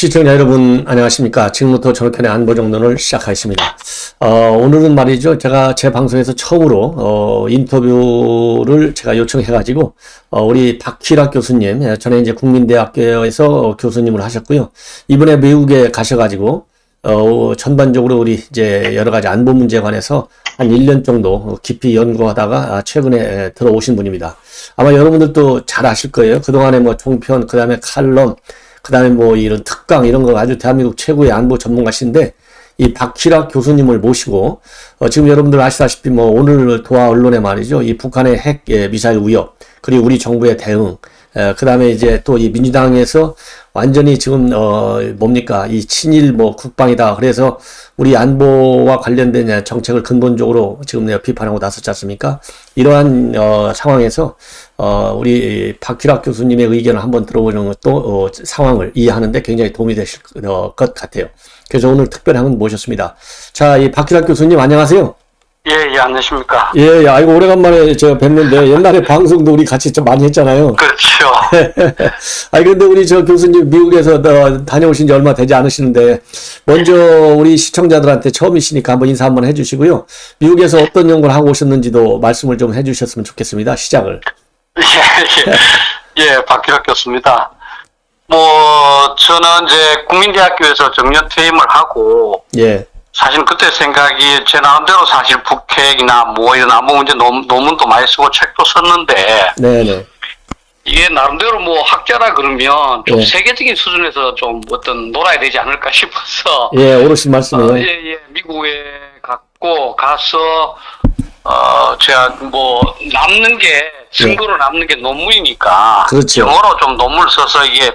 시청자 여러분 안녕하십니까. 지금부터 저편의 안보정론을 시작하겠습니다. 오늘은 말이죠. 제가 제 방송에서 처음으로 인터뷰를 제가 요청해가지고 우리 박희락 교수님, 전에 이제 국민대학교에서 교수님을 하셨고요. 이번에 미국에 가셔가지고 전반적으로 우리 이제 여러 가지 안보 문제에 관해서 한 1년 정도 깊이 연구하다가 최근에 들어오신 분입니다. 아마 여러분들도 잘 아실 거예요. 그동안에 뭐 종편, 그 다음에 칼럼, 그 다음에 뭐 이런 특강 이런 거 아주 대한민국 최고의 안보 전문가신데 이 박희락 교수님을 모시고 지금 여러분들 아시다시피 뭐 오늘 도하 언론에 말이죠. 이 북한의 핵 미사일 위협 그리고 우리 정부의 대응 그 다음에 이제 또 이 민주당에서 완전히 지금 뭡니까 이 친일 뭐 국방이다 그래서 우리 안보와 관련된 정책을 근본적으로 지금 내가 비판하고 나섰지 않습니까? 이러한 상황에서 우리 박희락 교수님의 의견을 한번 들어보는 것도 상황을 이해하는데 굉장히 도움이 되실 것 같아요. 그래서 오늘 특별히 한번 모셨습니다. 자, 이 박희락 교수님 안녕하세요. 예, 안녕하십니까. 예, 아이고, 오래간만에 제가 뵀는데, 옛날에 방송도 우리 같이 좀 많이 했잖아요. 그렇죠. 아니, 근데 우리 저 교수님 미국에서 다녀오신 지 얼마 되지 않으시는데, 먼저 우리 시청자들한테 처음이시니까 한번 인사 한번 해주시고요. 미국에서 어떤 연구를 하고 오셨는지도 말씀을 좀 해주셨으면 좋겠습니다. 시작을. 예, 박희락 교수입니다. 저는 이제 국민대학교에서 정년 퇴임을 하고, 예. 사실 그때 생각이 제 나름대로 사실 북핵이나 뭐 이런 안보 문제 논문도 많이 쓰고 책도 썼는데 네네. 이게 나름대로 뭐 학자라 그러면 좀 예. 세계적인 수준에서 좀 어떤 놀아야 되지 않을까 싶어서 예, 오르신 말씀이에요. 미국에 가서 제가 뭐 남는 게 증거로 남는 게 논문이니까 그렇죠. 영어로 좀 논문을 써서 이게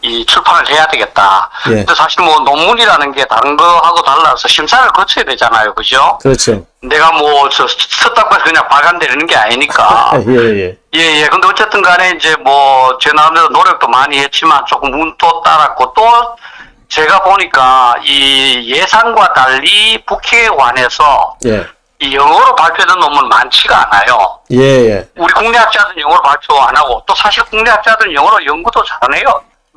이 출판을 해야 되겠다. 예. 근데 사실 뭐 논문이라는 게 다른 거하고 달라서 심사를 거쳐야 되잖아요, 그죠? 그렇죠. 내가 썼다고 해서 그냥 발간되는 게 아니니까. 예. 예. 근데 어쨌든 간에 이제 뭐 제 나름대로 노력도 많이 했지만 조금 운도 따랐고 또 제가 보니까 이 예상과 달리 북핵에 관해서 예. 이 영어로 발표된 논문 많지가 않아요. 예. 우리 국내 학자들은 영어로 발표 안 하고 또 사실 국내 학자들은 영어로 연구도 잘 안 해요.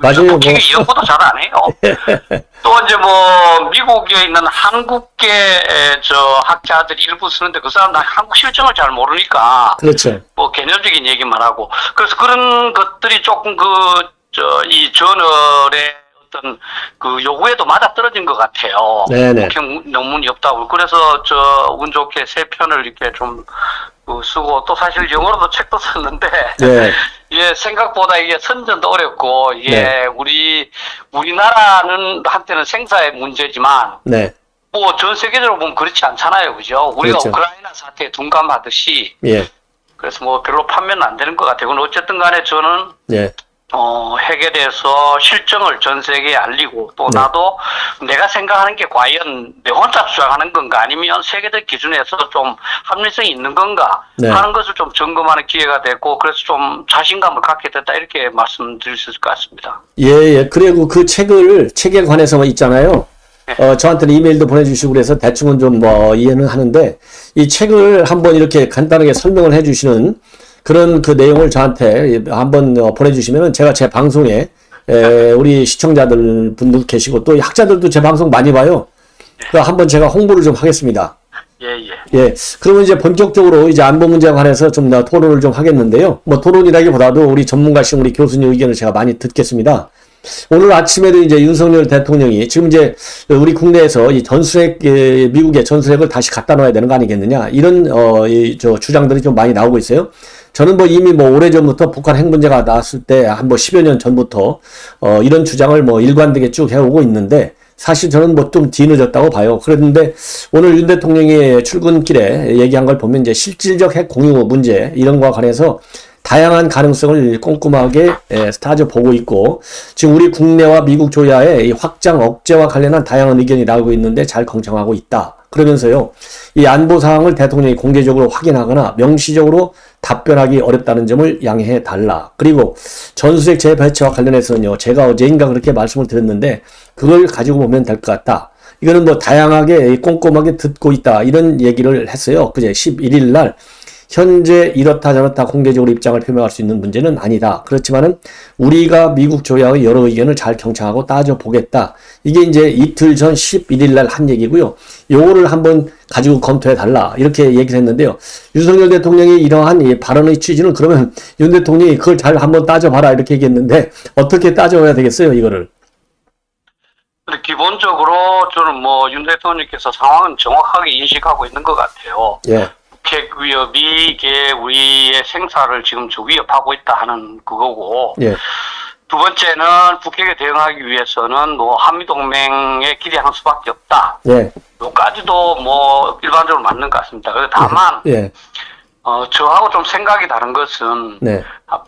맞아요. 북핵이 연구도 잘 안 해요. 또 이제 뭐 미국에 있는 한국계 학자들 일부 쓰는데 그 사람들 한국 실정을 잘 모르니까 그렇죠. 뭐 개념적인 얘기만 하고 그래서 그런 것들이 조금 이 저널의 어떤 그 요구에도 맞아떨어진 것 같아요. 네네. 북핵 논문이 없다고. 그래서 운 좋게 3편을 이렇게 좀 쓰고 또 사실 영어로도 책도 썼는데 네. 예, 생각보다 이게 선전도 어렵고 이게 네. 우리나라는 한때는 생사의 문제지만 네. 뭐 전 세계적으로 보면 그렇지 않잖아요, 그죠? 우리가 그렇죠. 우크라이나 사태에 둔감하듯이 예. 그래서 뭐 별로 판매는 안 되는 것 같아요. 근데 어쨌든 간에 저는 예. 핵에 대해서 실정을 전 세계에 알리고 또 네. 나도 내가 생각하는 게 과연 내 혼자 주장하는 건가 아니면 세계적 기준에서 좀 합리성이 있는 건가 네. 하는 것을 좀 점검하는 기회가 됐고 그래서 좀 자신감을 갖게 됐다 이렇게 말씀드릴 수 있을 것 같습니다. 예. 그리고 그 책에 관해서 있잖아요. 저한테는 이메일도 보내주시고 그래서 대충은 좀 이해는 하는데 이 책을 한번 이렇게 간단하게 설명을 해주시는 그런 그 내용을 저한테 한번 보내주시면은 제가 제 방송에 우리 시청자들 분들 계시고 또 학자들도 제 방송 많이 봐요. 그 한번 제가 홍보를 좀 하겠습니다. 예. 그러면 이제 본격적으로 이제 안보 문제에 관해서 좀 토론을 좀 하겠는데요. 뭐 토론이라기보다도 우리 전문가신 우리 교수님 의견을 제가 많이 듣겠습니다. 오늘 아침에도 이제 윤석열 대통령이 지금 이제 우리 국내에서 이 전술핵, 미국의 전술핵을 다시 갖다 놔야 되는 거 아니겠느냐. 이런, 주장들이 좀 많이 나오고 있어요. 저는 이미 오래전부터 북한 핵 문제가 나왔을 때 한 10여 년 전부터, 이런 주장을 일관되게 쭉 해오고 있는데 사실 저는 좀 뒤늦었다고 봐요. 그런데 오늘 윤 대통령이 출근길에 얘기한 걸 보면 이제 실질적 핵 공유 문제 이런 거와 관해서 다양한 가능성을 꼼꼼하게 따져보고 있고 지금 우리 국내와 미국 조야의 이 확장 억제와 관련한 다양한 의견이 나오고 있는데 잘 경청하고 있다. 그러면서요. 이 안보 사항을 대통령이 공개적으로 확인하거나 명시적으로 답변하기 어렵다는 점을 양해해 달라. 그리고 전술핵 재배치와 관련해서는요. 제가 어제인가 그렇게 말씀을 드렸는데 그걸 가지고 보면 될 것 같다. 이거는 다양하게 꼼꼼하게 듣고 있다. 이런 얘기를 했어요. 그제 11일 날 현재 이렇다 저렇다 공개적으로 입장을 표명할 수 있는 문제는 아니다. 그렇지만은 우리가 미국 조야의 여러 의견을 잘 경청하고 따져보겠다. 이게 이제 이틀 전 11일 날 한 얘기고요. 요거를 한번 가지고 검토해 달라. 이렇게 얘기를 했는데요. 윤석열 대통령이 이러한 이 발언의 취지는 그러면 윤 대통령이 그걸 잘 한번 따져봐라. 이렇게 얘기했는데 어떻게 따져봐야 되겠어요, 이거를? 근데 기본적으로 저는 뭐 윤 대통령께서 상황은 정확하게 인식하고 있는 것 같아요. 예. 북핵 위협이 이게 우리의 생사를 지금 저 위협하고 있다 하는 그거고. 예. 두 번째는 북핵에 대응하기 위해서는 뭐 한미동맹에 기대할 수밖에 없다. 예. 요까지도 뭐 일반적으로 맞는 것 같습니다. 그런데 다만 예. 저하고 좀 생각이 다른 것은 네.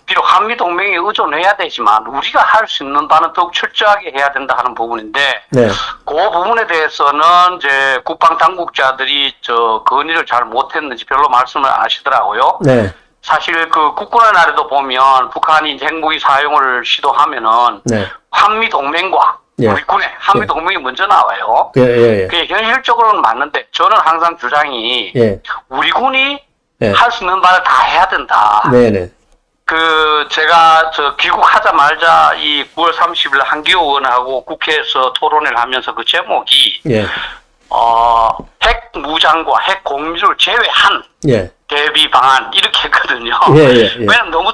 비록 한미동맹에 의존해야 되지만 우리가 할 수 있는 바는 더욱 철저하게 해야 된다 하는 부분인데 네. 그 부분에 대해서는 이제 국방 당국자들이 저 건의를 잘 못했는지 별로 말씀을 안 하시더라고요. 네. 사실 그 국군의 날에도 보면 북한이 핵무기 사용을 시도하면은 네. 한미동맹과 예. 우리 군의 한미동맹이 먼저 나와요. 예, 예, 예. 그게 현실적으로는 맞는데 저는 항상 주장이 예. 우리 군이 예. 할 수 있는 바를 다 해야 된다. 네네. 제가 귀국하자마자 이 9월 30일 한기호 의원하고 국회에서 토론을 하면서 그 제목이 예. 핵 무장과 핵 공유를 제외한 예. 대비 방안 이렇게 했거든요. 예, 예, 예. 왜냐면 너무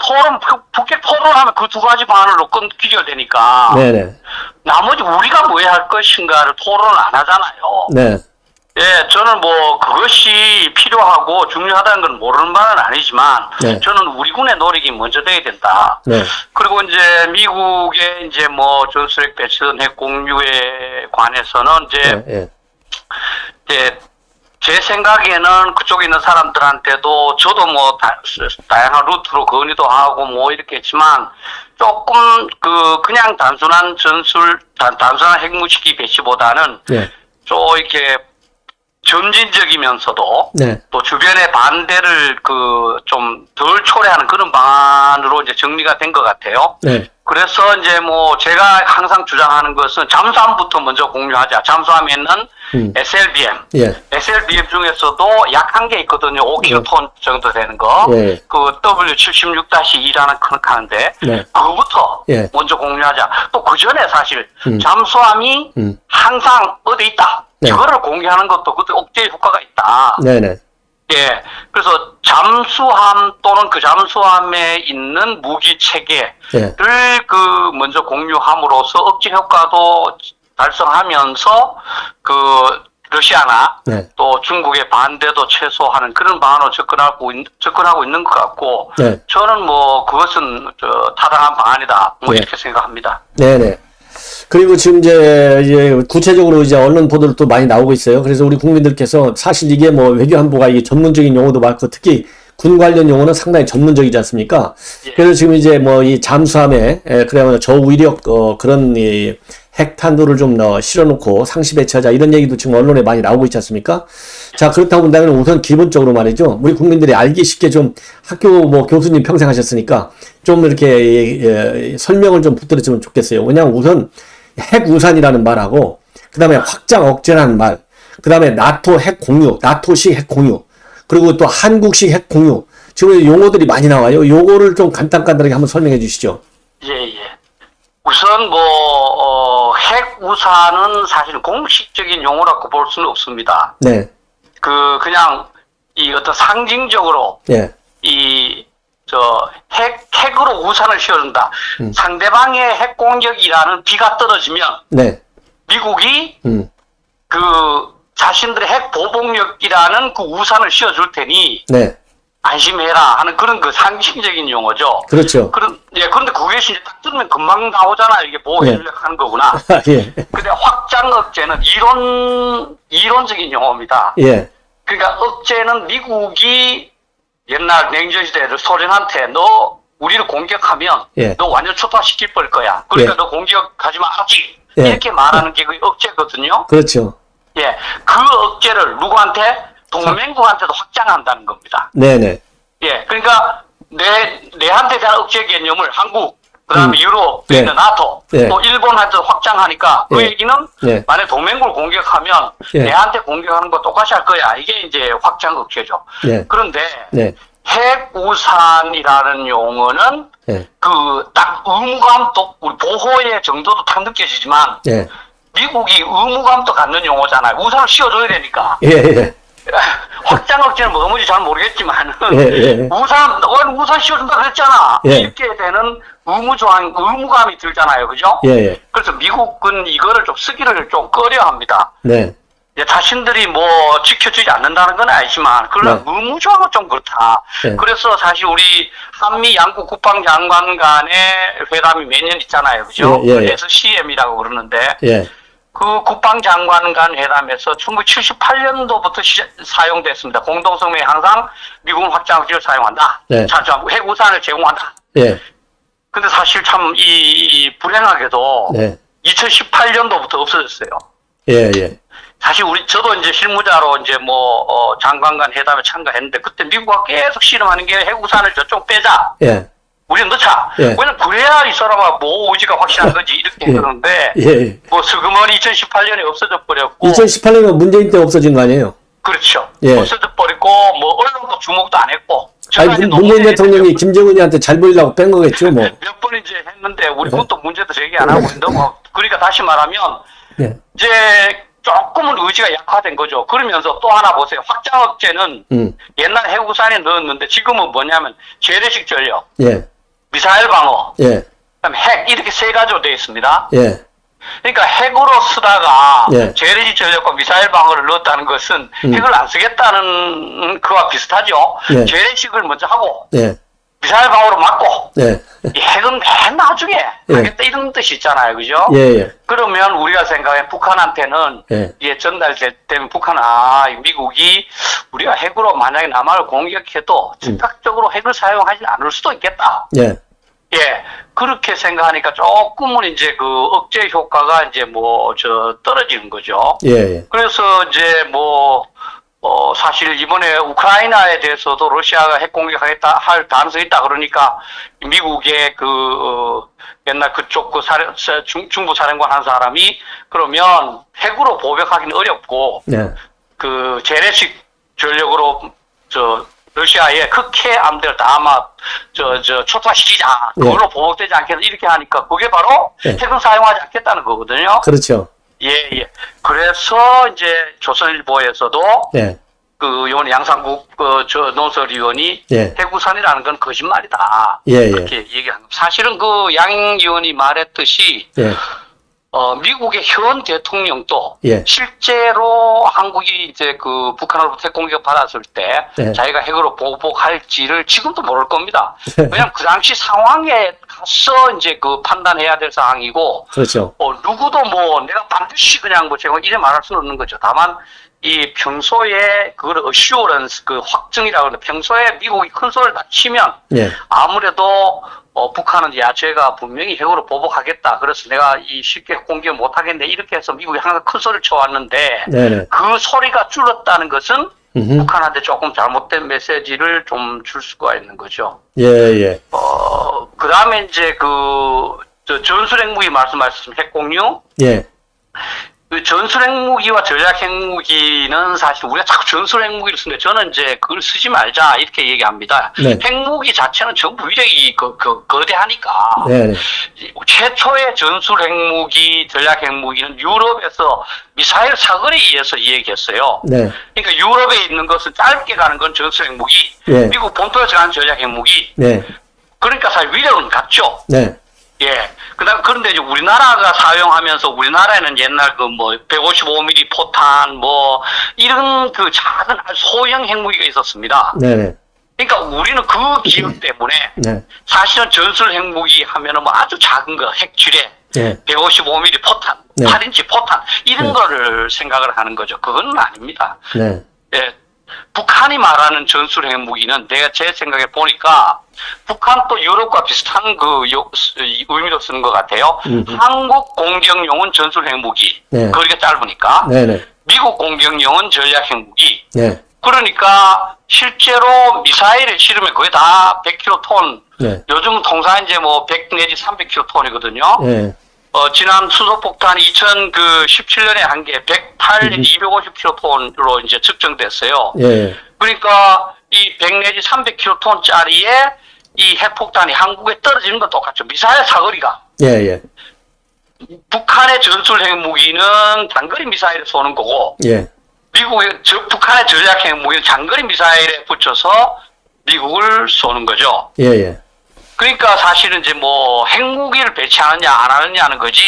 북핵 토론하면 그 두 가지 방안으로 귀결되니까 네네. 나머지 우리가 뭐 해야 할 것인가를 토론을 안 하잖아요. 네. 예, 저는 뭐 그것이 필요하고 중요하다는 건 모르는 바는 아니지만 네. 저는 우리 군의 노력이 먼저 돼야 된다. 네. 그리고 이제 미국의 이제 뭐 전술핵 배치든 핵 공유에 관해서는 이제 예. 예. 예, 제 생각에는 그쪽에 있는 사람들한테도 저도 뭐 다양한 루트로 건의도 하고 뭐 이렇게 했지만 조금 그냥 단순한 단순한 핵무기기 배치보다는 예. 좀 이렇게 점진적이면서도 네. 또 주변의 반대를 좀 덜 초래하는 그런 방안으로 이제 정리가 된 것 같아요. 네. 그래서 이제 뭐 제가 항상 주장하는 것은 잠수함부터 먼저 공유하자. 잠수함에는 SLBM. 예. SLBM 중에서도 약한 게 있거든요. 5킬로톤 정도 되는 거. 예. 그 W76-2라는 하는데 네. 그거부터 예. 먼저 공유하자. 또 그 전에 사실 잠수함이 항상 어디 있다. 네. 그거를 공개하는 것도 그것도 억제 효과가 있다. 네네. 예. 그래서 잠수함 또는 그 잠수함에 있는 무기 체계를 예. 먼저 공유함으로써 억제 효과도 달성하면서 러시아나 네. 또 중국의 반대도 최소화하는 그런 방안으로 접근하고 있는 것 같고 네. 저는 뭐 그것은 타당한 방안이다. 뭐 네. 이렇게 생각합니다. 네네. 그리고 지금 이제 구체적으로 이제 언론 보도도 많이 나오고 있어요. 그래서 우리 국민들께서 사실 이게 뭐 외교안보가 이게 전문적인 용어도 많고 특히 군 관련 용어는 상당히 전문적이지 않습니까? 예. 그래서 지금 이제 뭐 이 잠수함에 그래야 저위력 그런 이 핵탄두를 좀 실어놓고 상시 배치하자 이런 얘기도 지금 언론에 많이 나오고 있지 않습니까? 자, 그렇다고 본다면 우선 기본적으로 말이죠. 우리 국민들이 알기 쉽게 좀 학교 뭐 교수님 평생 하셨으니까 좀 이렇게 설명을 좀 붙들었으면 좋겠어요. 왜냐하면 우선 핵우산이라는 말하고 그 다음에 확장 억제라는 말, 그 다음에 나토 핵 공유, 나토식 핵 공유, 그리고 또 한국식 핵 공유. 지금 용어들이 많이 나와요. 요거를 좀 간단하게 한번 설명해 주시죠. 예. 우선 핵우산은 사실 공식적인 용어라고 볼 수는 없습니다. 네. 그냥 이 어떤 상징적으로 예. 핵으로 우산을 씌워준다. 상대방의 핵 공격이라는 비가 떨어지면 네. 미국이 자신들의 핵 보복력이라는 그 우산을 씌워줄 테니 네. 안심해라 하는 그런 상징적인 용어죠. 그렇죠. 그런데 그게 이제 딱 들으면 금방 나오잖아요. 이게 보호인력 하는 거구나. 예. 근데 확장 억제는 이론적인 용어입니다. 예. 그러니까 억제는 미국이 옛날 냉전시대 소련한테 너 우리를 공격하면 예. 너 완전 초토화시킬 거야. 그러니까 예. 너 공격하지 마, 알았지? 예. 이렇게 말하는 게 그 억제거든요. 그렇죠. 예, 그 억제를 누구한테? 동맹국한테도 확장한다는 겁니다. 네네. 예, 그러니까 내한테 대한 억제 개념을 한국, 그다음에 유럽, 네. 나토, 네. 또 일본한테도 확장하니까 그 네. 얘기는 네. 만약 동맹국을 공격하면 네. 내한테 공격하는 거 똑같이 할 거야. 이게 이제 확장 억제죠. 네. 그런데 네. 핵우산이라는 용어는 예. 그 딱 의무감독, 우리 보호의 정도도 딱 느껴지지만 예. 미국이 의무감도 갖는 용어잖아요. 우산을 씌워줘야 되니까. 예. 예. 확장 억제는 뭔지 잘 모르겠지만 예. 예. 우산 씌워준다 그랬잖아. 예. 이렇게 되는 의무감이 들잖아요, 그죠? 예. 예. 그래서 미국은 이거를 좀 쓰기를 좀 꺼려합니다. 네. 자신들이 뭐 지켜주지 않는다는 건 아니지만 그러나 네. 의무조항은 좀 그렇다. 네. 그래서 사실 우리 한미 양국 국방장관 간의 회담이 매년 있잖아요, 그죠? 예, 예, 예. 그래서 CM이라고 그러는데 예. 그 국방장관 간 회담에서 1978년도부터 사용됐습니다. 공동성명에 항상 미국은 확장기를 사용한다. 네. 핵우산을 제공한다. 예. 근데 사실 참 이 불행하게도 네. 2018년도부터 없어졌어요. 예. 예. 사실 저도 이제 실무자로 이제 장관 간 회담에 참가했는데 그때 미국과 계속 씨름하는 게 핵우산을 저쪽 빼자. 예. 우리는 넣자. 예. 왜냐면 그래야 이 사람아 뭐 의지가 확실한 거지 이렇게 예. 그러는데 예. 뭐 슬그머니 2018년에 없어져 버렸고 2018년에 문재인 때 없어진 거 아니에요? 그렇죠. 예. 없어져 버리고 뭐 언론도 주목도 안 했고 아니, 문재인 대통령이 김정은이한테 잘 보이려고 뺀 거겠죠, 뭐. 몇 번 이제 했는데 우리 그것도 문제도 제기 안 하고 있는데 뭐 그러니까 다시 말하면 예. 이제 조금은 의지가 약화된 거죠. 그러면서 또 하나 보세요. 확장 억제는 옛날 핵우산에 넣었는데 지금은 뭐냐면 재래식 전력, 예. 미사일 방어, 예. 그다음에 핵 이렇게 세 가지로 되어 있습니다. 예. 그러니까 핵으로 쓰다가 예. 재래식 전력과 미사일 방어를 넣었다는 것은 핵을 안 쓰겠다는 그와 비슷하죠. 예. 재래식을 먼저 하고 예. 미사일 방어로 막고 예. 이 핵은 맨 나중에 예. 하겠다 이런 뜻이 있잖아요. 그죠? 예. 예. 그러면 우리가 생각해 북한한테는 예. 이게 전달될 때면 북한은 미국이 우리가 핵으로 만약에 남한을 공격해도 즉각적으로 핵을 사용하지 않을 수도 있겠다. 예. 예. 그렇게 생각하니까 조금은 이제 그 억제 효과가 이제 떨어지는 거죠. 예. 예. 그래서 이제 사실 이번에 우크라이나에 대해서도 러시아가 핵 공격하겠다 할 가능성이 있다 그러니까 미국의 옛날 그쪽 중부 사령관 한 사람이 그러면 핵으로 보복하기는 어렵고 예. 그 재래식 전력으로 러시아의 극해 함대를 다 아마 초토화시키자 그걸로 보복되지 않겠다 이렇게 하니까 그게 바로 핵을 사용하지 않겠다는 거거든요. 그렇죠. 예. 그래서 이제 조선일보에서도 예. 이번 양상국 논설위원이 예. 핵우산이라는 건 거짓말이다. 예. 예. 그렇게 얘기한 거. 사실은 양 의원이 말했듯이 예. 미국의 현 대통령도 예. 실제로 한국이 이제 북한으로부터 핵 공격 받았을 때 예. 자기가 핵으로 보복할지를 지금도 모를 겁니다. 왜냐하면 그 당시 상황에 가서 이제 판단해야 될 상황이고, 그렇죠. 누구도 내가 반드시 그냥 제가 이래 말할 수는 없는 거죠. 다만 이 평소에 그걸 어슈어런스 확증이라고 하는데 평소에 미국이 큰 소리를 다 치면 예. 아무래도 북한은 제가 분명히 핵으로 보복하겠다. 그래서 내가 쉽게 공격 못하겠네. 이렇게 해서 미국이 항상 큰 소리를 쳐왔는데 네네. 그 소리가 줄었다는 것은 음흠. 북한한테 조금 잘못된 메시지를 좀 줄 수가 있는 거죠. 예. 예. 그 다음에 이제 전술핵무기 말씀하셨습니다. 핵공유. 예. 전술핵무기와 전략핵무기는 사실 우리가 자꾸 전술핵무기를 쓰는데 저는 이제 그걸 쓰지 말자 이렇게 얘기합니다. 네. 핵무기 자체는 전부 위력이 거대하니까 네. 최초의 전술핵무기, 전략핵무기는 유럽에서 미사일 사거리에 의해서 얘기했어요. 네. 그러니까 유럽에 있는 것은 짧게 가는 건 전술핵무기, 네. 미국 본토에서 가는 전략핵무기. 네. 그러니까 사실 위력은 같죠. 네. 예. 그런데 이제 우리나라가 사용하면서 우리나라에는 옛날 155mm 포탄 이런 작은 소형 핵무기가 있었습니다. 네. 그러니까 우리는 그 기억 때문에 네. 사실은 전술 핵무기 하면은 아주 작은 거 핵지뢰, 네. 155mm 포탄, 네. 8인치 포탄 이런 네. 거를 생각을 하는 거죠. 그건 아닙니다. 네. 예. 북한이 말하는 전술 핵무기는 내가 제 생각에 보니까 북한도 유럽과 비슷한 의미로 쓰는 것 같아요. 한국 공격용은 전술 핵무기. 네. 거리가 짧으니까. 네네. 미국 공격용은 전략 핵무기. 네. 그러니까 실제로 미사일을 실으면 거의 다 100kg. 네. 요즘 통상 이제 100 내지 300kg이거든요. 네. 지난 수소폭탄이 2017년에 한 게 108 내지 250kg으로 이제 측정됐어요. 예. 그러니까 이 100 내지 300킬로톤짜리의 이 핵폭탄이 한국에 떨어지는 건 똑같죠. 미사일 사거리가. 예, 예. 북한의 전술 핵무기는 단거리 미사일에 쏘는 거고, 예. 북한의 전략 핵무기는 장거리 미사일에 붙여서 미국을 쏘는 거죠. 예, 예. 그러니까 사실은 이제 뭐 핵무기를 배치하느냐 안 하느냐는 거지,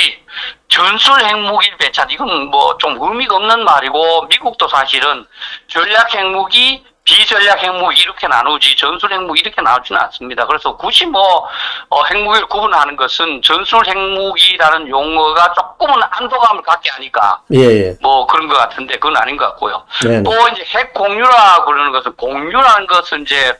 전술 핵무기를 배치하는 이건 뭐 좀 의미가 없는 말이고, 미국도 사실은 전략 핵무기, 비전략 핵무기 이렇게 나누지 전술 핵무기 이렇게 나누지는 않습니다. 그래서 굳이 뭐 핵무기를 구분하는 것은 전술 핵무기라는 용어가 조금은 안도감을 갖게 하니까 예, 예. 뭐 그런 것 같은데 그건 아닌 것 같고요. 네네. 또 이제 핵 공유라고 그러는 것은, 공유라는 것은 이제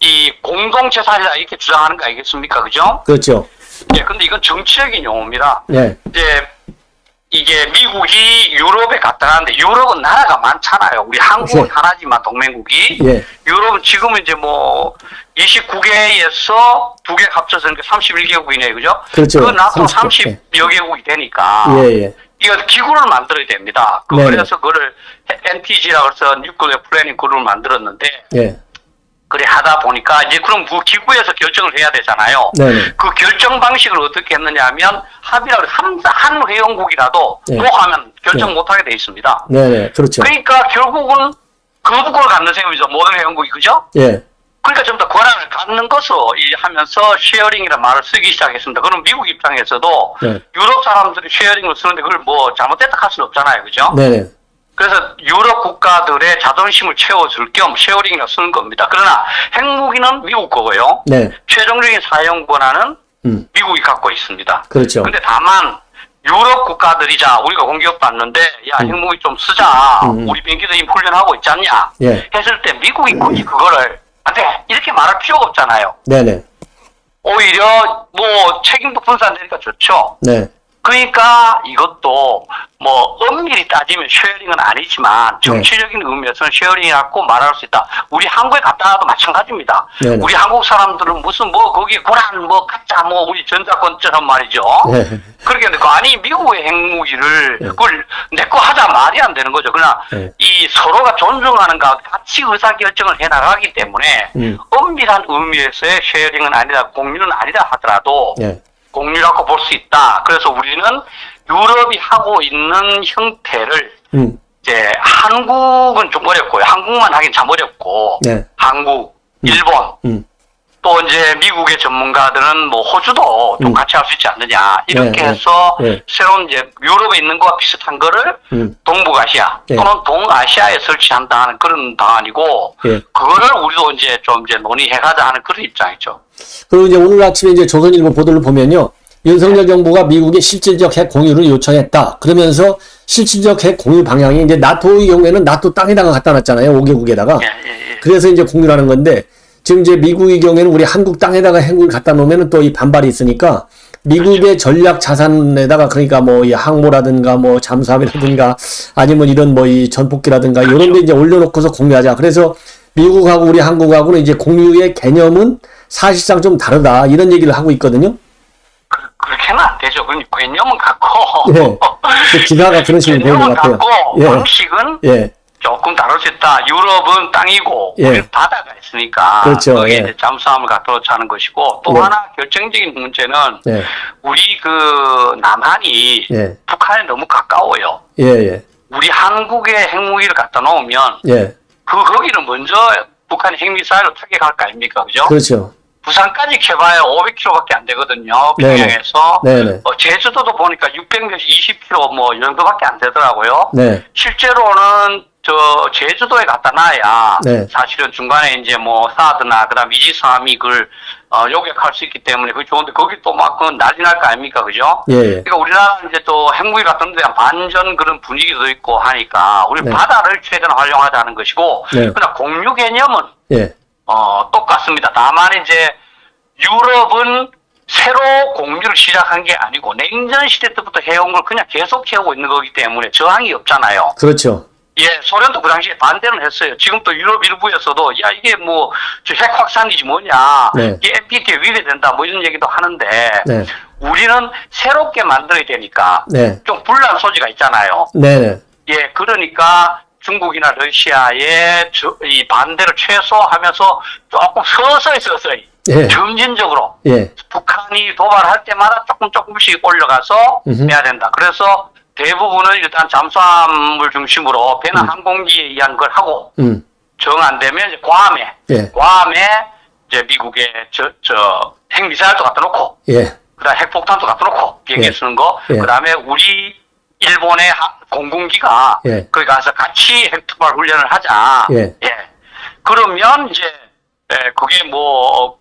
이 공동체 사실이다 이렇게 주장하는 거 아니겠습니까? 그죠? 그렇죠. 예, 근데 이건 정치적인 용어입니다. 예. 이제 이게 미국이 유럽에 갔다 가는데, 유럽은 나라가 많잖아요. 우리 한국은 예. 하나지만 동맹국이. 예. 유럽은 지금은 이제 뭐 29개에서 2개 합쳐서 31개국이네요. 그죠? 그렇죠. 그 나토 30 개. 30여 개국이 되니까. 예, 예. 이거 기구를 만들어야 됩니다. 네네. 그래서 그거를 NPG라고 해서 뉴클리어 플래닝 그룹을 만들었는데, 예. 그래 하다 보니까 이제 그럼 그 기구에서 결정을 해야 되잖아요. 네네. 그 결정 방식을 어떻게 했느냐 하면, 합의라고 한 회원국이라도 네. 노하면 결정 네. 못하게 돼 있습니다. 네네. 그렇죠. 그러니까 결국은 거부권을 갖는 셈이죠. 모든 회원국이. 그죠? 예. 그러니까 좀 더 권한을 갖는 것으로 하면서 쉐어링이라는 말을 쓰기 시작했습니다. 그럼 미국 입장에서도 네. 유럽 사람들이 쉐어링을 쓰는데 그걸 뭐 잘못됐다 할 수는 없잖아요. 그죠? 네네. 그래서 유럽 국가들의 자존심을 채워줄 겸 쉐어링이라 쓰는 겁니다. 그러나 핵무기는 미국 거고요. 네. 최종적인 사용 권한은 미국이 갖고 있습니다. 그렇죠. 근데 다만 유럽 국가들이자 우리가 공격받는데, 야 핵무기 좀 쓰자. 우리 비행기도 지금 훈련하고 있지 않냐. 예. 했을 때 미국이 굳이 그거를 안 돼 이렇게 말할 필요가 없잖아요. 네네. 오히려 뭐 책임도 분산되니까 좋죠. 네. 그러니까 이것도 뭐 엄밀히 따지면 쉐어링은 아니지만 정치적인 의미에서는 쉐어링이라고 말할 수 있다. 우리 한국에 갔다 와도 마찬가지입니다. 네네. 우리 한국 사람들은 무슨 뭐 거기 고란 뭐 가짜 뭐 우리 전자권처럼 말이죠. 네. 그렇게 했는데, 아니 미국의 핵무기를 네. 그걸 내 거 하자 말이 안 되는 거죠. 그러나 네. 이 서로가 존중하는 가 같이 의사결정을 해나가기 때문에 엄밀한 의미에서의 쉐어링은 아니다, 공유는 아니다 하더라도 예. 공유라고 볼 수 있다. 그래서 우리는 유럽이 하고 있는 형태를 이제 한국은 좀 어렵고요. 한국만 하긴 참 어렵고, 네. 한국, 일본, 또 이제 미국의 전문가들은 뭐 호주도 좀 같이 할 수 있지 않느냐 이렇게 네, 해서 네. 새로운 이제 유럽에 있는 것과 비슷한 거를 동북아시아 네. 또는 동아시아에 설치한다 하는 그런 방안이고, 예. 그거를 우리도 이제 좀 이제 논의해가자 하는 그런 입장이죠. 그리고 이제 오늘 아침에 이제 조선일보 보도를 보면요. 윤석열 정부가 미국의 실질적 핵 공유를 요청했다. 그러면서 실질적 핵 공유 방향이 이제 나토의 경우에는 나토 땅에다가 갖다 놨잖아요. 5개국에다가. 예. 그래서 이제 공유라는 건데, 지금 이제 미국의 경우에는 우리 한국 땅에다가 핵을 갖다 놓으면 또 이 반발이 있으니까 미국의 그렇죠. 전략 자산에다가, 그러니까 뭐 이 항모라든가 뭐 잠수함이라든가 아니면 이런 뭐 이 전폭기라든가 그렇죠. 이런 데 이제 올려놓고서 공유하자. 그래서 미국하고 우리 한국하고는 이제 공유의 개념은 사실상 좀 다르다. 이런 얘기를 하고 있거든요. 그렇게는 안 되죠. 그건 개념은 같고. 예. 그 기사가 그런 식으로 보이는 개념은 것 같아요. 같고, 예. 방식은 예. 조금 다를 수 있다. 유럽은 땅이고, 예. 우리는 바다가 있으니까. 그렇죠. 거기에 예. 이제 잠수함을 갖다 놓지 하는 것이고, 또 예. 하나 결정적인 문제는, 예. 우리 그 남한이 예. 북한에 너무 가까워요. 예, 예. 우리 한국에 핵무기를 갖다 놓으면, 예. 거기는 먼저 북한이 핵미사일로 타격할 거 아닙니까? 그죠? 그렇죠. 부산까지 캐봐야 500km밖에 안 되거든요. 네네. 평양에서. 네네. 제주도도 보니까 620km 뭐 이 정도밖에 안 되더라고요. 네. 실제로는 제주도에 갖다 놔야 네. 사실은 중간에 이제 뭐 사드나 그다음 이지스함이 그걸 요격할 수 있기 때문에 그게 좋은데, 거기 또 막 난리 날 거 아닙니까? 그죠? 예, 예. 그러니까 우리나라는 이제 또 핵무기 같은 데 대한 반전 그런 분위기도 있고 하니까 우리 네. 바다를 최대한 활용하자는 것이고, 네. 그러나 공유 개념은 예. 똑같습니다. 다만 이제 유럽은 새로 공유를 시작한 게 아니고 냉전 시대 때부터 해온 걸 그냥 계속 해오고 있는 거기 때문에 저항이 없잖아요. 그렇죠. 예, 소련도 그 당시에 반대는 했어요. 지금 또 유럽 일부에서도 야 이게 뭐 핵 확산이지 뭐냐, 네. 이게 NPT에 위배된다 뭐 이런 얘기도 하는데, 네. 우리는 새롭게 만들어야 되니까 네. 좀 분란 소지가 있잖아요. 네네. 예, 그러니까 중국이나 러시아의 이 반대를 최소화하면서 조금 서서히 예. 점진적으로 예. 북한이 도발할 때마다 조금씩 올라가서 해야 된다. 그래서 대부분은 일단 잠수함을 중심으로 배나 항공기에 의한 걸 하고 정 안 되면 이제 괌에 이제 미국의 핵미사일도 갖다 놓고 예. 그다음 핵폭탄도 갖다 놓고 비행기에 예. 쓰는 거 예. 그다음에 우리 일본의 공군기가 예. 거기 가서 같이 핵투발 훈련을 하자. 예. 그러면 이제 그게 뭐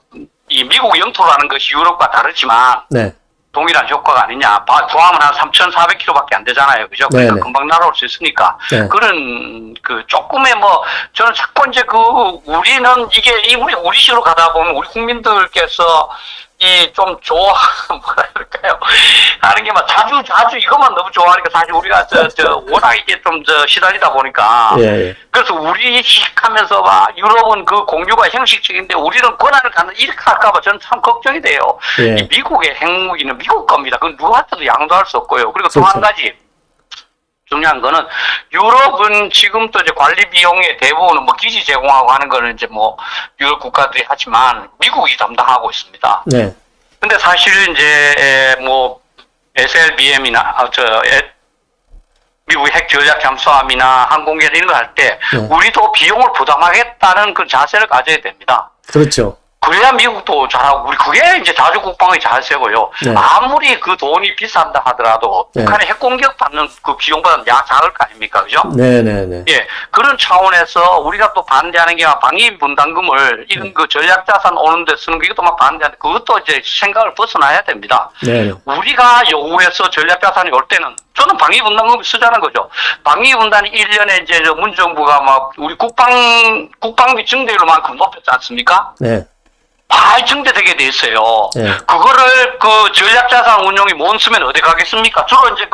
이 미국 영토라는 것이 유럽과 다르지만 네. 동일한 효과가 아니냐. 구함은 한 3,400km밖에 안 되잖아요. 그죠? 그러니까 네네. 금방 날아올 수 있으니까. 네. 그런, 조금의 저는 자꾸 이제 우리는 이게, 우리식으로 가다 보면 우리 국민들께서 뭐라 그럴까요? 하는 게 자주 이것만 너무 좋아하니까 사실 우리가 워낙 이게 시달리다 보니까. 예. 그래서 우리식 하면서 유럽은 그 공유가 형식적인데 우리는 권한을 갖는 이렇게 할까봐 저는 참 걱정이 돼요. 예. 이 미국의 핵무기는 미국 겁니다. 그건 누구한테도 양도할 수 없고요. 그리고 또 그렇죠. 한 가지 중요한 거는 유럽은 지금도 이제 관리 비용의 대부분은 기지 제공하고 하는 거는 이제 유럽 국가들이 하지만 미국이 담당하고 있습니다. 네. 근데 사실 이제 SLBM이나 미국의 핵 전략 잠수함이나 항공기나 이런 거 할 때 우리도 비용을 부담하겠다는 그 자세를 가져야 됩니다. 그렇죠. 그래야 미국도 잘하고 그게 이제 자주 국방의 자세고요. 네. 아무리 그 돈이 비싼다 하더라도 네. 북한의 핵 공격 받는 그 비용보다는 작을 거 아닙니까, 그죠? 네네네. 예, 그런 차원에서 우리가 또 반대하는 게 방위 분담금을 이런 그 전략 자산 오는 데 쓰는 거 이것도 반대하는데 그것도 이제 생각을 벗어나야 됩니다. 네. 우리가 요구해서 전략 자산이 올 때는 저는 방위 분담금을 쓰자는 거죠. 방위 분담이 1년에 이제 문정부가 우리 국방비 증대율만큼 높였지 않습니까? 네. 많이 증대되게 돼 있어요. 네. 그거를 전략자산 운용이 못 쓰면 어디 가겠습니까? 주로 이제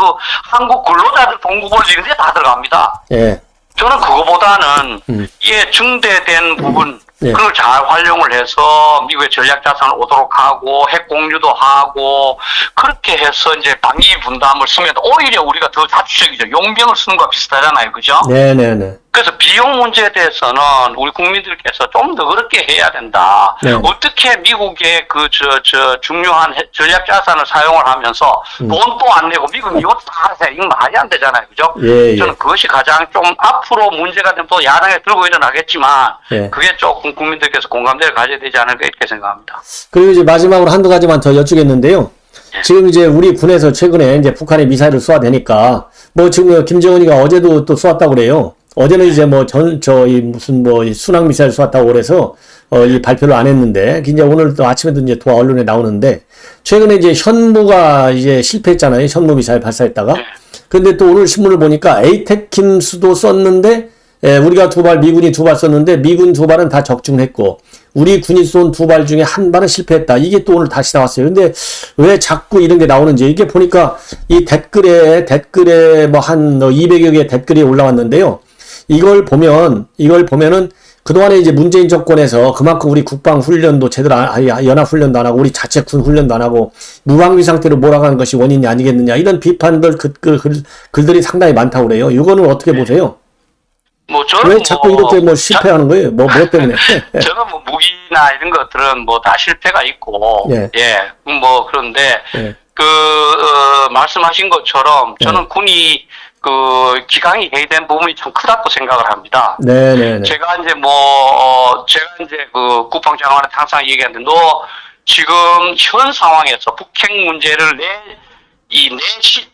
한국 근로자들 봉급 올리는 데 다 들어갑니다. 예. 저는 그거보다는 이게 증대된 부분 네. 그걸 잘 활용을 해서 미국의 전략자산을 오도록 하고 핵 공유도 하고 그렇게 해서 이제 방위 분담을 쓰면 오히려 우리가 더 자주적이죠. 용병을 쓰는 거와 비슷하잖아요, 그죠? 네네네. 그래서 비용 문제에 대해서는 우리 국민들께서 좀 더 그렇게 해야 된다. 네. 어떻게 미국의 중요한 전략 자산을 사용을 하면서 돈도 안 내고 미국 이것도 다 하세요. 이건 말이 안 되잖아요. 그죠? 예. 저는 그것이 가장 좀 앞으로 문제가 되면 또 야당에 들고 일어나겠지만 예. 그게 조금 국민들께서 공감대를 가져야 되지 않을까 이렇게 생각합니다. 그리고 이제 마지막으로 한두 가지만 더 여쭈겠는데요. 지금 이제 우리 군에서 최근에 이제 북한의 미사일을 쏘아대니까 지금 김정은이가 어제도 또 쏘았다고 그래요. 어제는 이제 순항 미사일 쏘았다고 그래서 이 발표를 안 했는데 이제 오늘 또 아침에도 이제 도하 언론에 나오는데 최근에 이제 현무가 이제 실패했잖아요. 현무 미사일 발사했다가. 근데 또 오늘 신문을 보니까 에이테킴스도 썼는데 우리가 미군이 2발 썼는데 미군 2발은 다 적중했고 우리 군이 쏜 2발 중에 한 발은 실패했다. 이게 또 오늘 다시 나왔어요. 근데 왜 자꾸 이런 게 나오는지 이게 보니까 이 댓글에 한 200여 개의 댓글이 올라왔는데요. 이걸 보면은 그동안에 이제 문재인 정권에서 그만큼 우리 국방 훈련도 제대로 연합 훈련도 안 하고 우리 자체 군 훈련도 안 하고 무방비 상태로 몰아가는 것이 원인이 아니겠느냐 이런 비판들 글들이 상당히 많다고 그래요. 이거는 어떻게 보세요? 저는 왜 자꾸 이렇게 실패하는 거예요? 뭐 때문에? 저는 무기나 이런 것들은 다 실패가 있고, 예. 그런데, 예. 말씀하신 것처럼 저는 군이 기강이 해이된 부분이 참 크다고 생각을 합니다. 네네네. 제가 이제 국방장관한테 항상 얘기하는데, 지금 현 상황에서 북핵 문제를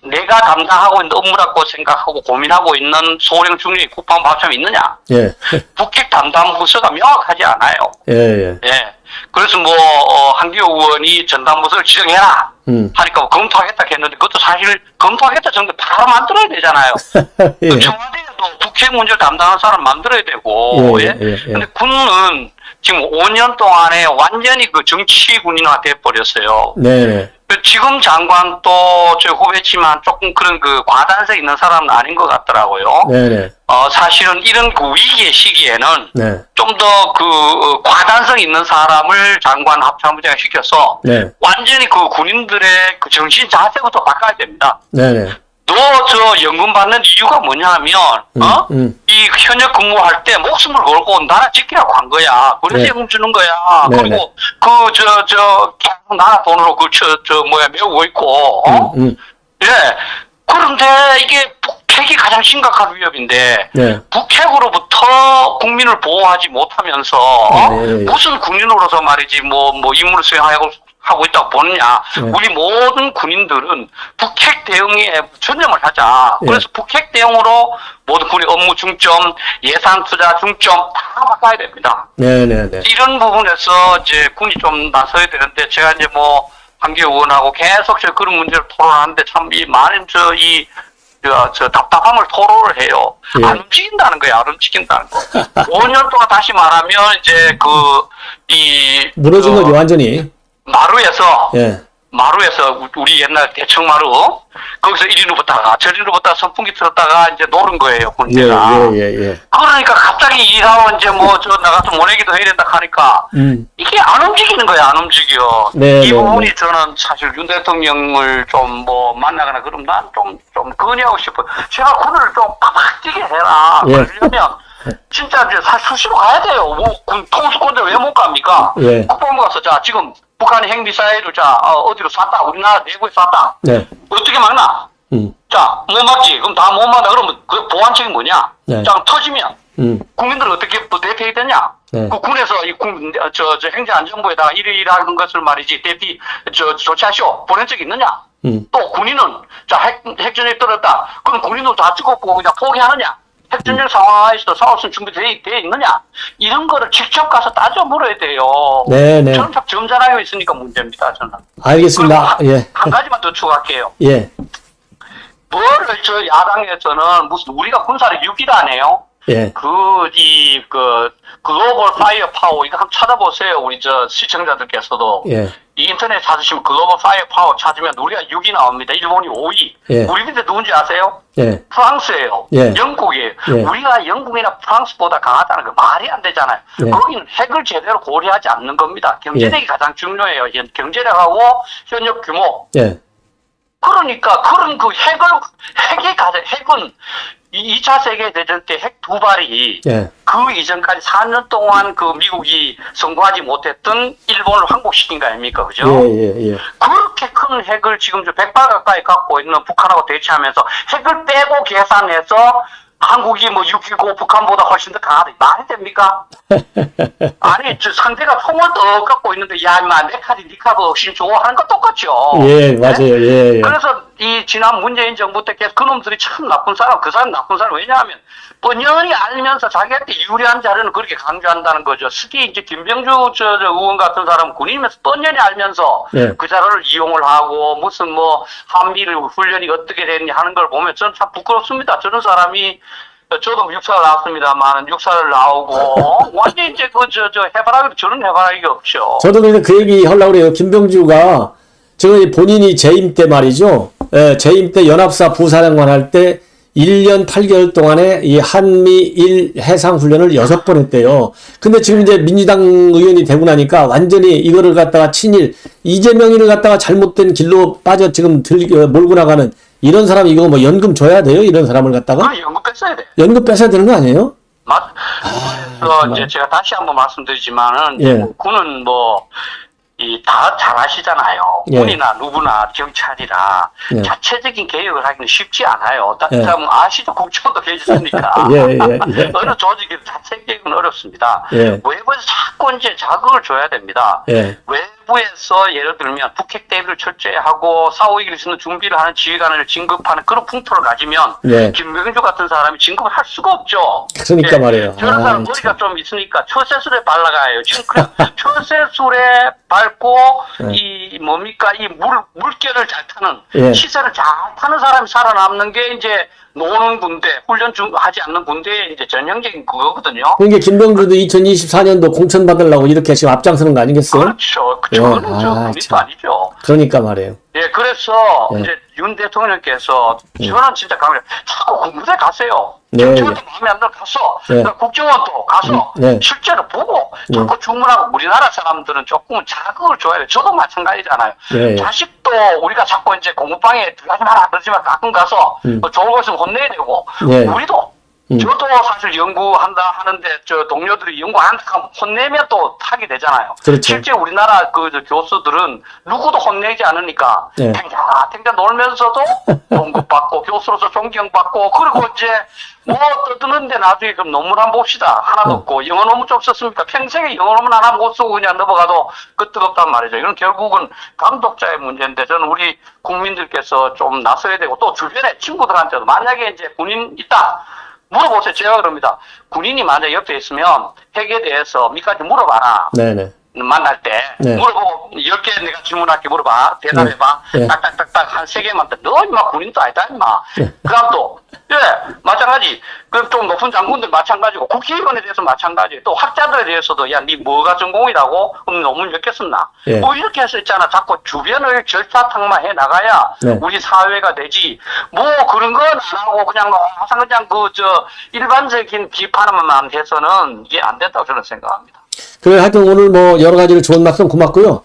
내가 담당하고 있는 업무라고 생각하고 고민하고 있는 소령 중령의 국방부 합참이 있느냐? 예. 북핵 담당 부서가 명확하지 않아요. 예. 그래서 한기호 의원이 전담부서를 지정해라. 하니까 검토하겠다 했는데 그것도 사실 검토하겠다 정도 바로 만들어야 되잖아요. 예. 청와대에도 북핵 문제를 담당하는 사람 만들어야 되고. 근데 군은 지금 5년 동안에 완전히 정치군인화 돼버렸어요. 네네. 지금 장관도 제 후배지만 조금 그런 과단성 있는 사람은 아닌 것 같더라고요. 네네. 사실은 이런 위기의 시기에는 네. 좀 더 과단성 있는 사람을 장관 합참부장에 시켜서 네. 완전히 군인들의 정신 자세부터 바꿔야 됩니다. 네네. 너 저 연금 받는 이유가 뭐냐면 이 현역 근무할 때 목숨을 걸고 나라 지키라고 한 거야. 그래서 네. 연금 주는 거야. 네, 그리고 계속 나라 돈으로 메우고 있고. 예. 그런데 이게 북핵이 가장 심각한 위협인데 네. 북핵으로부터 국민을 보호하지 못하면서 네. 무슨 군인으로서 말이지 뭐 임무를 수행하고 있다고 보느냐. 네. 우리 모든 군인들은 북핵 대응에 전념을 하자. 네. 그래서 북핵 대응으로 모든 군의 업무 중점, 예산 투자 중점 다 바꿔야 됩니다. 네네네. 이런 부분에서 이제 군이 좀 나서야 되는데 제가 이제 뭐 한기 의원하고 계속 그런 문제를 토론하는데 참 이 많은 저 답답함을 토로를 해요. 예. 안 움직인다는 거야, 안 움직인다는 거. 5년 동안 다시 말하면 이제 무너진 거죠, 완전히. 마루에서 예. 우리 옛날 대청마루 거기서 이리로 붙다가 저리로 붙다가 선풍기 틀었다가 이제 노는 거예요, 군대가. 예. 그러니까 갑자기 일하고 이제 나가서 모내기도 해야 된다 하니까 이게 안 움직이는 거야, 안 움직여. 네, 이 네, 부분이 네. 저는 사실 윤 대통령을 좀 만나거나 그러면 난 좀 건의하고 싶어요. 제가 군을 좀 팍팍 뛰게 해라. 예. 그러려면 진짜 이제 사실 수시로 가야 돼요. 군 통수권자 왜 못 갑니까? 예. 국방부 가서 자 지금 북한이 핵미사일을 어디로 쐈다. 우리나라 내부에 쐈다. 네. 어떻게 막나? 자, 못 막지. 그럼 다 못 막나? 그러면 그 보안책이 뭐냐? 네. 자, 터지면 국민들 어떻게 대피해야 되냐? 네. 그 군에서 저 행정안전부에다가 이러이러한 것을 말이지 조치하시오. 보낸 적이 있느냐? 또 군인은 자 핵전쟁이 떨어졌다. 그럼 군인도 다 찍었고 그냥 포기하느냐? 핵전쟁 상황에서도 싸울 수 준비되어 있느냐? 이런 거를 직접 가서 따져 물어야 돼요. 네네. 저는 참 점잖하게 있으니까 문제입니다. 저는. 알겠습니다. 그리고 예. 한 가지만 더 추가할게요. 예. 뭐를 저 야당에서는 무슨 우리가 군사를 6.1하네요. 예. 글로벌 파이어 파워 이거 한번 찾아보세요. 우리 저 시청자들께서도. 예. 이 인터넷 찾으시면 글로벌 파이어 파워 찾으면 우리가 6위 나옵니다. 일본이 5위. 예. 우리 밑에 누군지 아세요? 예. 프랑스예요. 예. 영국이에요. 예. 우리가 영국이나 프랑스보다 강하다는 거 말이 안 되잖아요. 예. 거기는 핵을 제대로 고려하지 않는 겁니다. 경제력이 가장 중요해요. 경제력하고 현역 규모. 예. 그러니까 그런 핵은 2차 세계대전 때 핵 두 발이 예. 그 이전까지 4년 동안 그 미국이 성공하지 못했던 일본을 항복시킨 거 아닙니까? 그죠? 예. 그렇게 큰 핵을 지금 100발 가까이 갖고 있는 북한하고 대치하면서 핵을 빼고 계산해서 한국이 6.19 북한보다 훨씬 더 강하다. 말이 됩니까? 아니, 상대가 총을 더 갖고 있는데, 야, 임마, 내 칼이 네 칼 없이 줘. 하는 거 똑같죠. 예, 맞아요. 예. 그래서 이 지난 문재인 정부 때 계속 그놈들이 참 나쁜 사람, 그 사람 나쁜 사람. 왜냐하면, 뻔연히 알면서 자기한테 유리한 자료는 그렇게 강조한다는 거죠. 특히 이제 김병주 의원 같은 사람은 군인이면서 뻔연히 알면서 네. 그 자료를 이용을 하고 무슨 한미를 훈련이 어떻게 됐냐 하는 걸 보면 저는 참 부끄럽습니다. 저런 사람이 저도 육사를 나왔습니다만 육사를 나오고 완전히 이제 해바라기 저런 해바라기가 없죠. 저도 그 얘기 하려고 그래요. 김병주가 본인이 재임 때 말이죠. 예, 재임 때 연합사 부사령관 할 때 1년 8개월 동안에 이 한미일 해상훈련을 6번 했대요. 근데 지금 이제 민주당 의원이 되고 나니까 완전히 이거를 갖다가 친일, 이재명이를 갖다가 잘못된 길로 빠져 지금 몰고 나가는 이런 사람 이거 연금 줘야 돼요? 이런 사람을 갖다가? 연금 뺐어야 돼. 연금 뺏어야 되는 거 아니에요? 그래서 이제 제가 다시 한번 말씀드리지만은 예. 군은 다 잘 아시잖아요. 예. 군이나 누구나 경찰이나 예. 자체적인 개혁을 하기는 쉽지 않아요. 예. 아시죠? 국정도 계셨으니까. 예. 어느 조직이 자체 개혁은 어렵습니다. 예. 외부에서 자꾸 이제 자극을 줘야 됩니다. 예. 외부에서 예를 들면 북핵 대비를 철저히 하고 싸우기를 쓰는 준비를 하는 지휘관을 진급하는 그런 풍토를 가지면 예. 김명주 같은 사람이 진급을 할 수가 없죠. 그러니까 말이에요. 저런 사람 머리가 좀 있으니까 처세술에 발라가요. 지금 그냥 처세술에 밟고 이 물결을 잘 타는 예. 시세를 잘 타는 사람이 살아남는 게 이제 노는 군대, 훈련 하지 않는 군대의 이제 전형적인 그거거든요. 그러니까 김병주도 2024년도 공천 받으려고 이렇게 지금 앞장서는 거 아니겠어요? 그렇죠. 예. 그거는 저 국민도 아니죠. 그러니까 말이에요. 예, 그래서 예. 이제 윤 대통령께서 저는 진짜 강력 자꾸 군부대 가세요. 네, 정치원도 마음에 안 들어 가서 네. 국정원도 가서 네. 실제로 보고 자꾸 주문하고 우리나라 사람들은 조금은 자극을 줘야 돼요. 저도 마찬가지잖아요. 네. 자식도 우리가 자꾸 이제 공부방에 들어가지 마라 그러지만 가끔 가서 좋은 거 있으면 혼내야 되고 네. 우리도 저도 사실 연구한다 하는데 저 동료들이 연구한다 하면 혼내면 또 하게 되잖아요. 그렇죠. 실제 우리나라 그 교수들은 누구도 혼내지 않으니까 네. 탱자 놀면서도 봉급받고 교수로서 존경받고 그리고 이제 뭐 떠드는데 나중에 그럼 논문 한번 봅시다. 하나도 없고 영어 논문 좀 썼습니까? 평생에 영어 논문 하나 못 쓰고 그냥 넘어가도 끄떡없단 말이죠. 이건 결국은 감독자의 문제인데 저는 우리 국민들께서 좀 나서야 되고 또 주변에 친구들한테도 만약에 이제 군인 있다. 물어보세요. 제가 그럽니다. 군인이 만약 옆에 있으면 핵에 대해서 밑까지 물어봐라. 네네. 만날 때 네. 물어보고 10개 내가 질문할게 물어봐. 대답해봐. 네. 딱딱딱딱 한 3개만 더. 너 임마 군인도 아니다 임마. 네. 그다음 또 예, 마찬가지. 그 좀 높은 장군들 마찬가지고 국회의원에 대해서 마찬가지. 또 학자들에 대해서도 야, 니 뭐가 전공이라고? 그럼 논문 몇 개 썼나? 예. 뭐 이렇게 해서 있잖아. 자꾸 주변을 절차탕만 해 나가야 네. 우리 사회가 되지. 뭐 그런 건 안 하고 그냥 뭐 항상 그냥 일반적인 비판만 해서는 이게 안 된다고 저는 생각합니다. 그래, 하여튼 오늘 뭐 여러 가지로 좋은 말씀 고맙고요.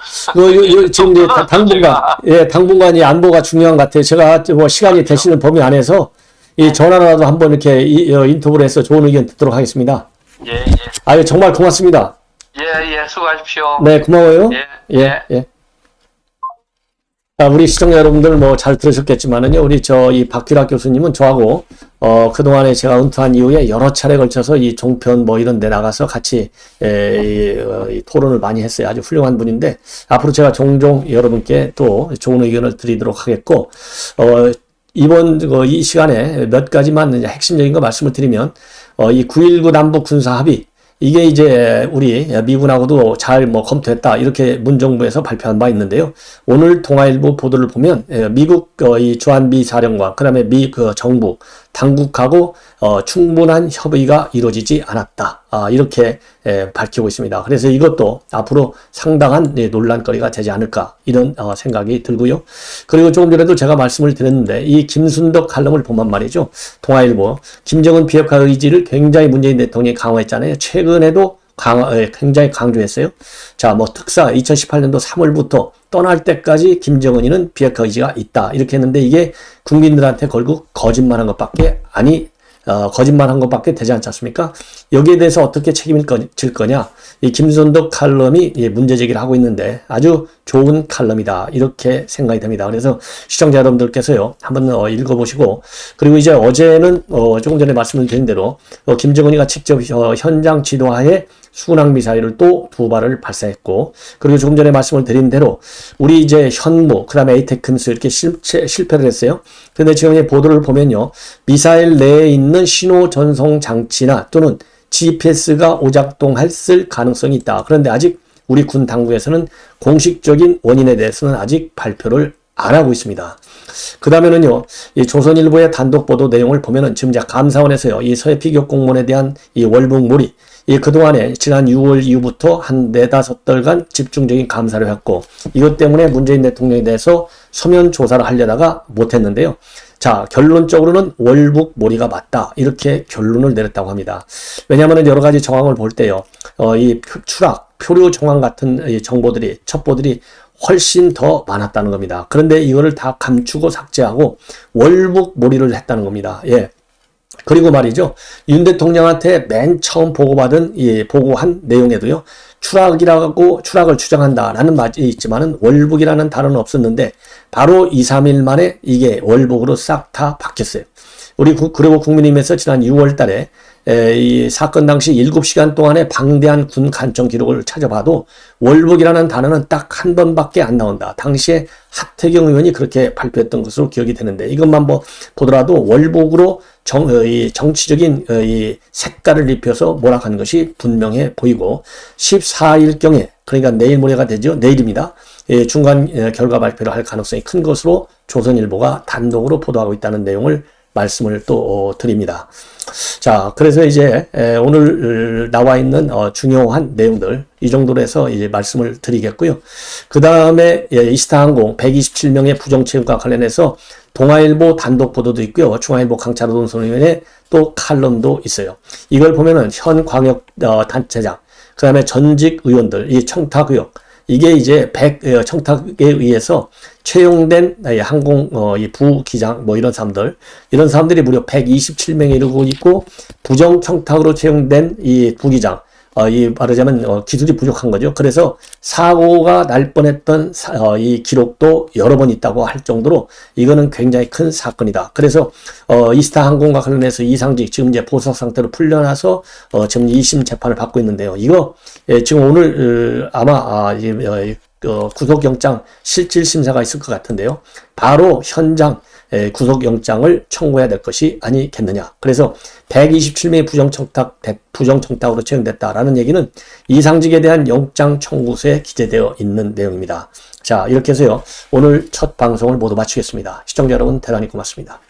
지금 이제 당분간 이 안보가 중요한 것 같아요. 제가 뭐 시간이 되시는 범위 안에서 이 전화라도 한번 이렇게 인터뷰를 해서 좋은 의견 듣도록 하겠습니다. 예, 예. 아유, 정말 고맙습니다. 예, 수고하십시오. 네, 고마워요. 예. 우리 시청자 여러분들 뭐 잘 들으셨겠지만은요, 우리 이 박규락 교수님은 저하고, 그동안에 제가 은퇴한 이후에 여러 차례 걸쳐서 이 종편 뭐 이런 데 나가서 같이, 이 토론을 많이 했어요. 아주 훌륭한 분인데, 앞으로 제가 종종 여러분께 또 좋은 의견을 드리도록 하겠고, 이번 이 시간에 몇 가지만 이제 핵심적인 거 말씀을 드리면, 이 9.19 남북 군사 합의, 이게 이제 우리 미군하고도 잘 뭐 검토했다 이렇게 문정부에서 발표한 바 있는데요. 오늘 동아일보 보도를 보면 미국 이 주한미 사령관 그다음에 정부 당국하고 충분한 협의가 이루어지지 않았다. 이렇게 밝히고 있습니다. 그래서 이것도 앞으로 상당한 논란거리가 되지 않을까 이런 생각이 들고요. 그리고 조금 전에도 제가 말씀을 드렸는데 이 김순덕 칼럼을 보면 말이죠. 동아일보 김정은 비핵화 의지를 굉장히 문재인 대통령이 강화했잖아요. 최근에도 굉장히 강조했어요. 자, 뭐 특사 2018년도 3월부터 떠날 때까지 김정은이는 비핵화 의지가 있다. 이렇게 했는데 이게 국민들한테 결국 거짓말한 것밖에 거짓말한 것밖에 되지 않지 않습니까? 여기에 대해서 어떻게 책임을 질 거냐? 이 김순덕 칼럼이 문제 제기를 하고 있는데 아주 좋은 칼럼이다. 이렇게 생각이 됩니다. 그래서 시청자 여러분들께서요, 한번 읽어보시고, 그리고 이제 어제는 조금 전에 말씀을 드린 대로 김정은이가 직접 현장 지도하에 순항 미사일을 또 2발을 발사했고, 그리고 조금 전에 말씀을 드린 대로 우리 이제 현무, 그다음에 에이테크스 이렇게 실패를 했어요. 그런데 지금 보도를 보면요, 미사일 내에 있는 신호 전송 장치나 또는 GPS가 오작동할 가능성이 있다. 그런데 아직 우리 군 당국에서는 공식적인 원인에 대해서는 아직 발표를 안 하고 있습니다. 그 다음에는요, 이 조선일보의 단독 보도 내용을 보면은 지금 감사원에서요, 이 서해 피격 공무원에 대한 이 월북몰이, 그동안에 지난 6월 이후부터 한 4-5달간 집중적인 감사를 했고, 이것 때문에 문재인 대통령에 대해서 서면 조사를 하려다가 못했는데요. 자, 결론적으로는 월북몰이가 맞다. 이렇게 결론을 내렸다고 합니다. 왜냐하면 여러 가지 정황을 볼 때요, 이 표류 정황 같은 첩보들이 훨씬 더 많았다는 겁니다. 그런데 이거를 다 감추고 삭제하고 월북몰이를 했다는 겁니다. 예. 그리고 말이죠, 윤 대통령한테 맨 처음 보고한 내용에도요, 추락을 주장한다라는 말이 있지만은 월북이라는 단어는 없었는데 바로 2-3일 만에 이게 월북으로 싹 다 바뀌었어요. 그리고 국민의힘에서 지난 6월 달에 이 사건 당시 7시간 동안의 방대한 군 간청 기록을 찾아봐도 월북이라는 단어는 딱 한 번밖에 안 나온다. 당시에 하태경 의원이 그렇게 발표했던 것으로 기억이 되는데 이것만 보더라도 월북으로 정치적인 이 색깔을 입혀서 몰아가는 것이 분명해 보이고 14일경에 그러니까 내일 모레가 되죠. 내일입니다. 중간 결과 발표를 할 가능성이 큰 것으로 조선일보가 단독으로 보도하고 있다는 내용을 말씀을 또 드립니다. 자, 그래서 이제 오늘 나와 있는 중요한 내용들 이 정도로 해서 이제 말씀을 드리겠고요. 그 다음에 이스타항공 127명의 부정체육과 관련해서 동아일보 단독 보도도 있고요. 중앙일보 강차노동선의원의 또 칼럼도 있어요. 이걸 보면은 현 광역 단체장, 그 다음에 전직 의원들, 이 청탁 의혹, 이게 이제 청탁에 의해서 채용된 항공 이 부기장 뭐 이런 사람들이 무려 127명에 이르고 있고, 부정 청탁으로 채용된 이 부기장, 이 말하자면 기술이 부족한 거죠. 그래서 사고가 날 뻔했던 이 기록도 여러 번 있다고 할 정도로 이거는 굉장히 큰 사건이다. 그래서 이스타항공과 관련해서 이상직 지금 이제 보석 상태로 풀려나서 지금 2심 재판을 받고 있는데요. 이거 지금 오늘 아마 구속영장 실질 심사가 있을 것 같은데요. 바로 현장 구속영장을 청구해야 될 것이 아니겠느냐. 그래서 127명의 부정청탁으로 채용됐다라는 얘기는 이상직에 대한 영장 청구서에 기재되어 있는 내용입니다. 자, 이렇게 해서요, 오늘 첫 방송을 모두 마치겠습니다. 시청자 여러분 대단히 고맙습니다.